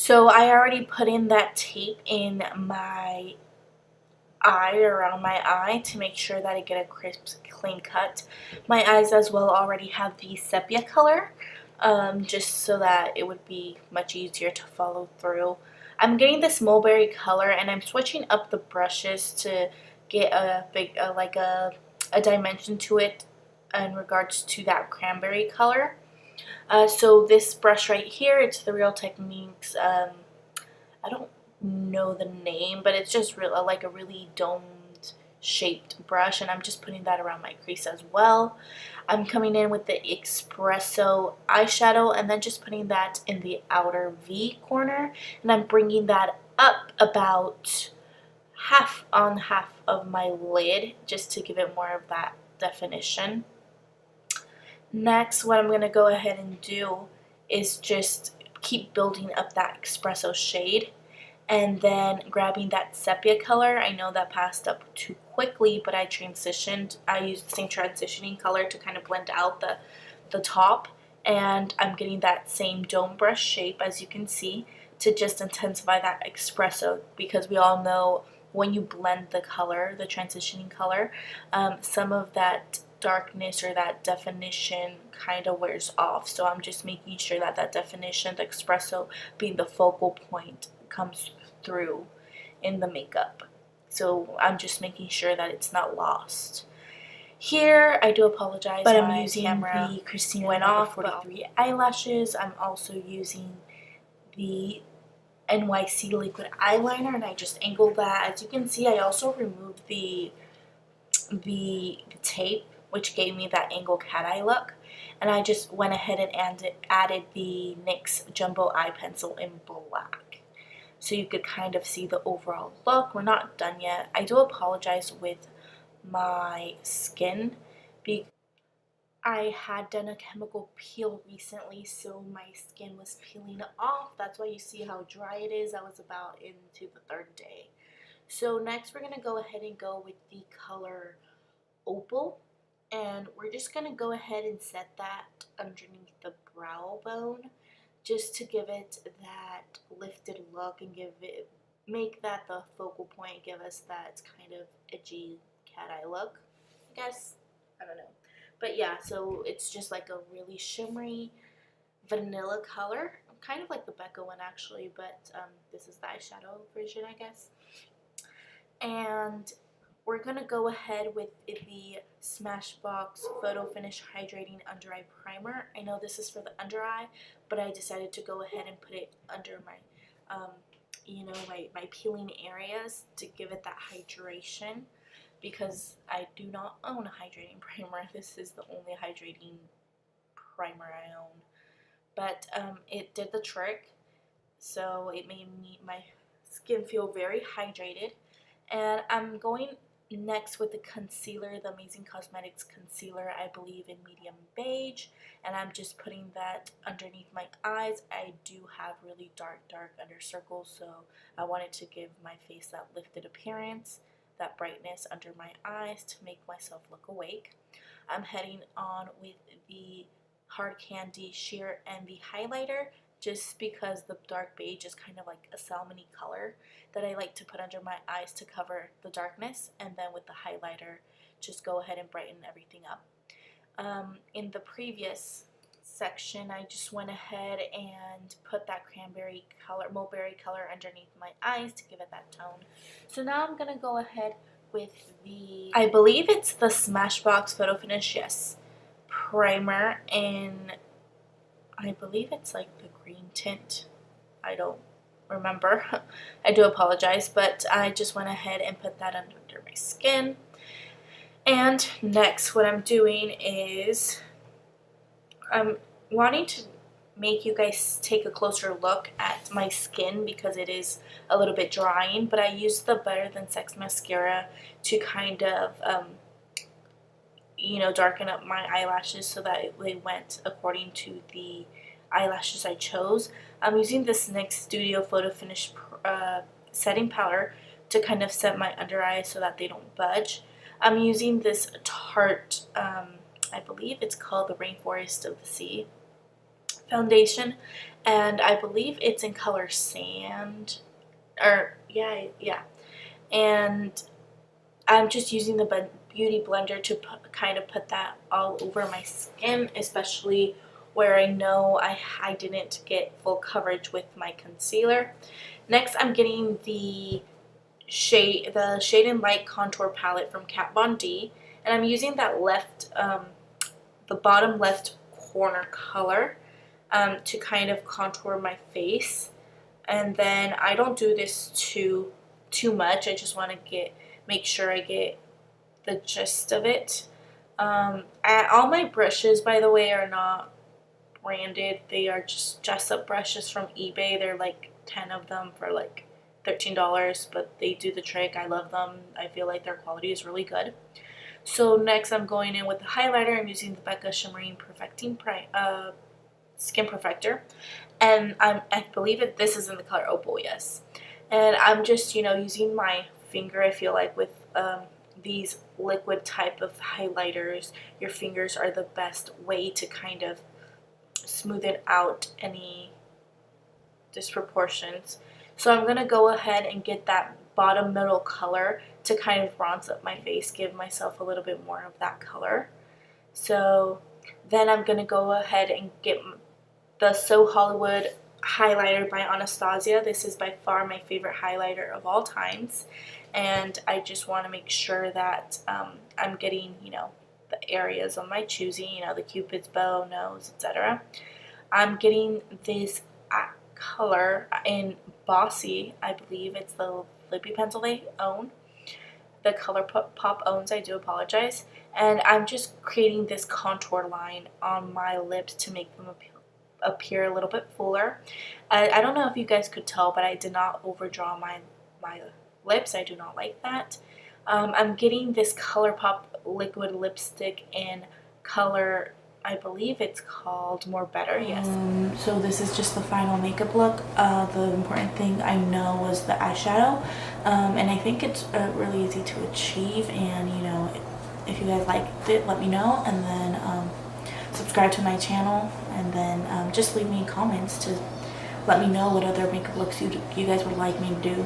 So I already put in that tape in my eye, around my eye, to make sure that I get a crisp, clean cut. My eyes as well already have the sepia color, just so that it would be much easier to follow through. I'm getting this mulberry color, and I'm switching up the brushes to get a big, a dimension to it in regards to that cranberry color. So this brush right here, it's the Real Techniques. I don't know the name, but it's just like a really domed shaped brush, and I'm just putting that around my crease as well. I'm coming in with the Espresso eyeshadow and then just putting that in the outer V corner, and I'm bringing that up about half on half of my lid just to give it more of that definition. Next, what I'm going to go ahead and do is just keep building up that espresso shade, and then grabbing that sepia color. I know that passed up too quickly, but I transitioned. I used the same transitioning color to kind of blend out the top, and I'm getting that same dome brush shape, as you can see, to just intensify that espresso, because we all know when you blend the color, the transitioning color, some of that darkness or that definition kind of wears off. So I'm just making sure that that definition, the espresso being the focal point, comes through in the makeup. So I'm just making sure that it's not lost. Here, I do apologize, but I'm using the Christina went off 43 eyelashes. I'm also using the NYC liquid eyeliner, and I just angled that. As you can see, I also removed the tape, which gave me that angled cat eye look, and I just went ahead and added the NYX Jumbo Eye Pencil in black, so you could kind of see the overall look. We're not done yet. I do apologize with my skin, because I had done a chemical peel recently, so my skin was peeling off. That's why you see how dry it is. I was about into the third day. So next we're going to go ahead and go with the color Opal, and we're just going to go ahead and set that underneath the brow bone, just to give it that lifted look and make that the focal point, give us that kind of edgy cat eye look, I guess. I don't know. But yeah, so it's just like a really shimmery vanilla color, kind of like the Becca one actually, but this is the eyeshadow version, I guess. And we're going to go ahead with the Smashbox Photofinish Hydrating Under Eye Primer. I know this is for the under eye, but I decided to go ahead and put it under my, my peeling areas to give it that hydration, because I do not own a hydrating primer. This is the only hydrating primer I own. But it did the trick, so it made my skin feel very hydrated. And I'm going next with the concealer, the Amazing Cosmetics concealer, I believe in medium beige, and I'm just putting that underneath my eyes. I do have really dark under circles, so I wanted to give my face that lifted appearance, that brightness under my eyes to make myself look awake. I'm heading on with the Hard Candy Sheer Envy highlighter, just because the dark beige is kind of like a salmon-y color that I like to put under my eyes to cover the darkness, and then with the highlighter just go ahead and brighten everything up. In the previous section, I just went ahead and put that cranberry color, mulberry color underneath my eyes to give it that tone. So now I'm going to go ahead with the, I believe it's the Smashbox Photofinish, yes, primer in, I believe it's like the green tint. I don't remember. I do apologize, but I just went ahead and put that under my skin. And next, what I'm doing is I'm wanting to make you guys take a closer look at my skin, because it is a little bit drying, but I used the Better Than Sex mascara to kind of darken up my eyelashes so that they went according to the eyelashes I chose. I'm using this NYX Studio Photofinish setting powder to kind of set my under eyes so that they don't budge. I'm using this Tarte, I believe it's called the Rainforest of the Sea foundation, and I believe it's in color Sand, or yeah. And I'm just using the beauty blender to kind of put that all over my skin, especially where I know I didn't get full coverage with my concealer. Next, I'm getting the Shade and Light Contour Palette from Kat Von D, and I'm using that the bottom left corner color to kind of contour my face. And then I don't do this too much. I just want to make sure I get the gist of it. All my brushes, by the way, are not branded. They are just Jessup brushes from eBay. They're like 10 of them for like $13, but they do the trick. I love them. I feel like their quality is really good. So next I'm going in with the highlighter. I'm using the Becca Shimmering Skin Perfector, and I believe this is in the color Opal, yes. And I'm just, using my finger. I feel like with these liquid type of highlighters, your fingers are the best way to kind of smoothen out any disproportions. So I'm going to go ahead and get that bottom middle color to kind of bronze up my face, give myself a little bit more of that color. So then I'm going to go ahead and get the So Hollywood highlighter by Anastasia. This is by far my favorite highlighter of all times, and I just want to make sure that I'm getting, the areas of my choosing, the Cupid's bow, nose, etc. I'm getting this color in Bossy. I believe it's the Lippie pencil they own. The Colourpop owns, I do apologize. And I'm just creating this contour line on my lips to make them appear a little bit fuller. I don't know if you guys could tell, but I did not overdraw my lips. I do not like that. I'm getting this Colourpop liquid lipstick in color, I believe it's called More Better, yes. So this is just the final makeup look. The important thing I know was the eyeshadow, and I think it's really easy to achieve, and if you guys liked it, let me know, and then subscribe to my channel, and then just leave me comments to let me know what other makeup looks you guys would like me to do.